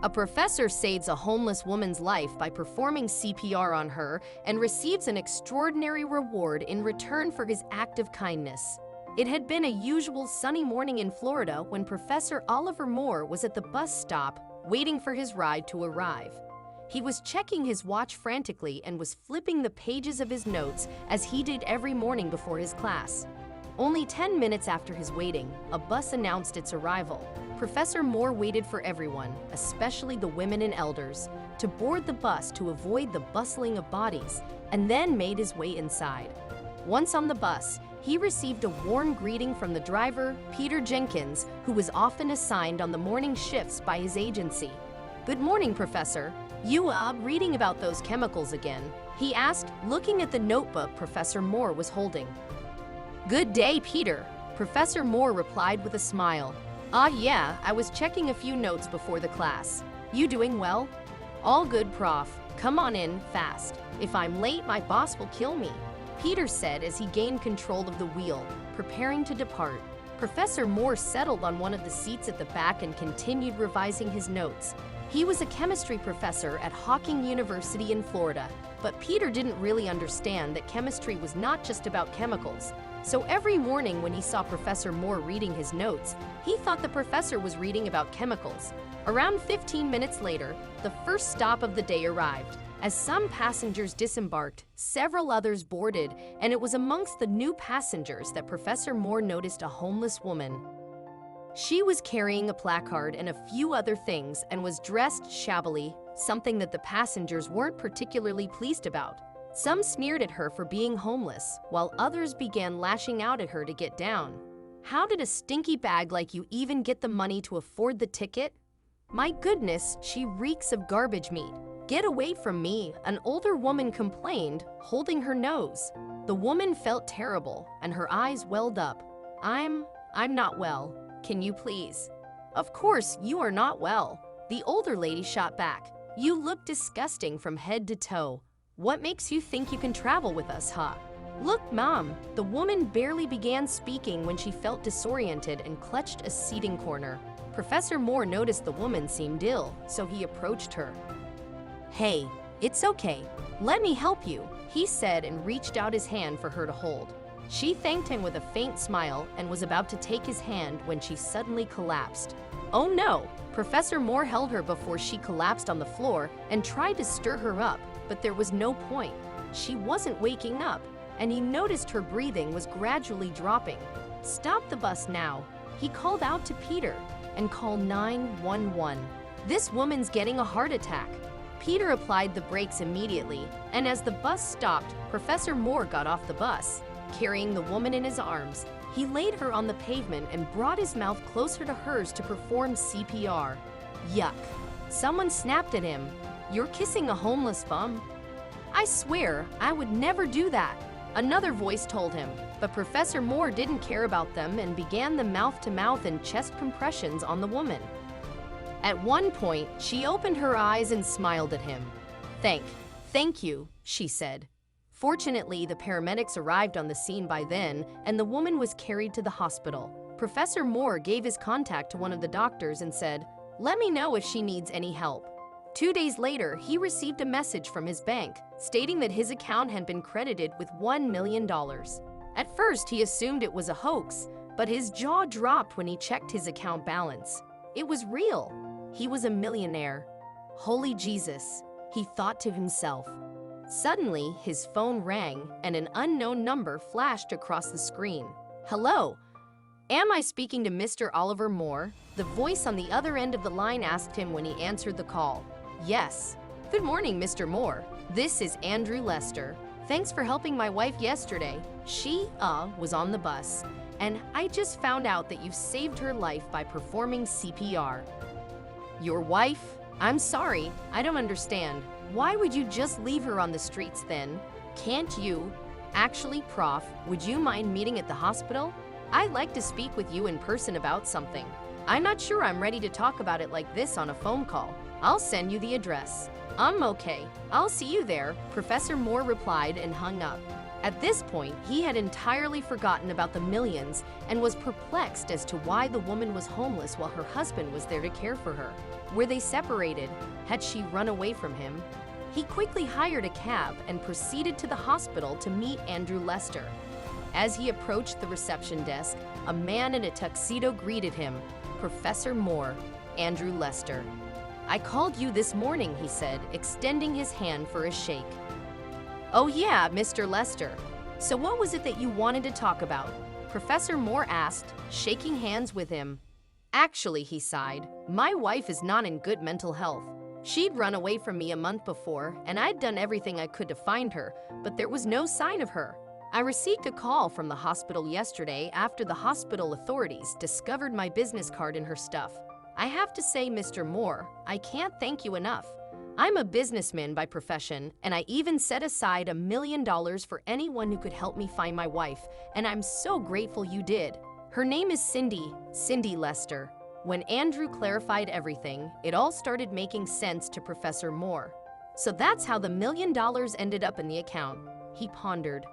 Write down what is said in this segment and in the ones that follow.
A professor saves a homeless woman's life by performing CPR on her and receives an extraordinary reward in return for his act of kindness. It had been a usual sunny morning in Florida when Professor Oliver Moore was at the bus stop waiting for his ride to arrive. He was checking his watch frantically and was flipping the pages of his notes as he did every morning before his class. Only 10 minutes after his waiting, a bus announced its arrival. Professor Moore waited for everyone, especially the women and elders, to board the bus to avoid the bustling of bodies, and then made his way inside. Once on the bus, he received a warm greeting from the driver, Peter Jenkins, who was often assigned on the morning shifts by his agency. "Good morning, Professor. You reading about those chemicals again?" he asked, looking at the notebook Professor Moore was holding. "Good day, Peter," Professor Moore replied with a smile. Yeah, I was checking a few notes before the class. You doing well?" "All good, Prof. Come on in, fast. If I'm late, my boss will kill me," Peter said as he gained control of the wheel, preparing to depart. Professor Moore settled on one of the seats at the back and continued revising his notes. He was a chemistry professor at Hawking University in Florida, but Peter didn't really understand that chemistry was not just about chemicals. So every morning when he saw Professor Moore reading his notes, he thought the professor was reading about chemicals. Around 15 minutes later, the first stop of the day arrived. As some passengers disembarked, several others boarded, and it was amongst the new passengers that Professor Moore noticed a homeless woman. She was carrying a placard and a few other things and was dressed shabbily, something that the passengers weren't particularly pleased about. Some sneered at her for being homeless, while others began lashing out at her to get down. "How did a stinky bag like you even get the money to afford the ticket? My goodness, she reeks of garbage meat. Get away from me," an older woman complained, holding her nose. The woman felt terrible, and her eyes welled up. I'm not well. Can you please?" "Of course you are not well," the older lady shot back. "You look disgusting from head to toe. What makes you think you can travel with us, huh?" "Look, Mom," the woman barely began speaking when she felt disoriented and clutched a seating corner. Professor Moore noticed the woman seemed ill, so he approached her. "Hey, it's okay. Let me help you," he said and reached out his hand for her to hold. She thanked him with a faint smile and was about to take his hand when she suddenly collapsed. "Oh no!" Professor Moore held her before she collapsed on the floor and tried to stir her up, but there was no point. She wasn't waking up, and he noticed her breathing was gradually dropping. "Stop the bus now," he called out to Peter, "and call 911. This woman's getting a heart attack." Peter applied the brakes immediately, and as the bus stopped, Professor Moore got off the bus. Carrying the woman in his arms, he laid her on the pavement and brought his mouth closer to hers to perform CPR. Yuck. Someone snapped at him. "You're kissing a homeless bum." "I swear, I would never do that," another voice told him, but Professor Moore didn't care about them and began the mouth-to-mouth and chest compressions on the woman. At one point, she opened her eyes and smiled at him. Thank you," she said. Fortunately, the paramedics arrived on the scene by then, and the woman was carried to the hospital. Professor Moore gave his contact to one of the doctors and said, "Let me know if she needs any help." 2 days later, he received a message from his bank stating that his account had been credited with $1 million. At first, he assumed it was a hoax, but his jaw dropped when he checked his account balance. It was real. He was a millionaire. Holy Jesus, he thought to himself. Suddenly, his phone rang and an unknown number flashed across the screen. "Hello, am I speaking to Mr. Oliver Moore?" The voice on the other end of the line asked him when he answered the call. "Yes." "Good morning, Mr. Moore. This is Andrew Lester. Thanks for helping my wife yesterday. She, was on the bus, and I just found out that you've saved her life by performing CPR." "Your wife? I'm sorry, I don't understand. Why would you just leave her on the streets then? Can't you? Actually, Prof, would you mind meeting at the hospital? I'd like to speak with you in person about something. I'm not sure I'm ready to talk about it like this on a phone call. I'll send you the address." "I'm okay. I'll see you there," Professor Moore replied and hung up. At this point, he had entirely forgotten about the millions and was perplexed as to why the woman was homeless while her husband was there to care for her. Were they separated? Had she run away from him? He quickly hired a cab and proceeded to the hospital to meet Andrew Lester. As he approached the reception desk, a man in a tuxedo greeted him. Professor Moore, Andrew Lester. "I called you this morning," he said, extending his hand for a shake. "Oh yeah, Mr. Lester. So what was it that you wanted to talk about?" Professor Moore asked, shaking hands with him. "Actually," he sighed, "my wife is not in good mental health. She'd run away from me a month before, and I'd done everything I could to find her, but there was no sign of her. I received a call from the hospital yesterday after the hospital authorities discovered my business card in her stuff. I have to say, Mr. Moore, I can't thank you enough. I'm a businessman by profession, and I even set aside $1 million for anyone who could help me find my wife, and I'm so grateful you did. Her name is Cindy Lester." When Andrew clarified everything, it all started making sense to Professor Moore. "So that's how the $1 million ended up in the account," he pondered.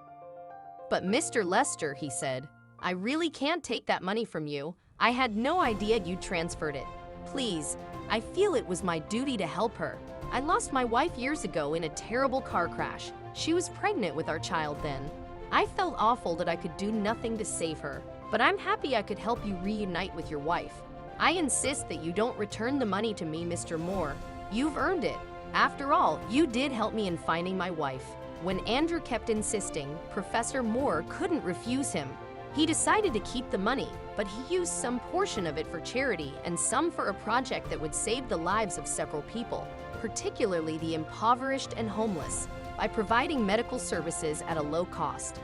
"But Mr. Lester," he said, "I really can't take that money from you. I had no idea you transferred it. Please, I feel it was my duty to help her. I lost my wife years ago in a terrible car crash. She was pregnant with our child then. I felt awful that I could do nothing to save her, but I'm happy I could help you reunite with your wife. I insist that you don't return the money to me, Mr. Moore. You've earned it. After all, you did help me in finding my wife." When Andrew kept insisting, Professor Moore couldn't refuse him. He decided to keep the money, but he used some portion of it for charity and some for a project that would save the lives of several people, particularly the impoverished and homeless, by providing medical services at a low cost.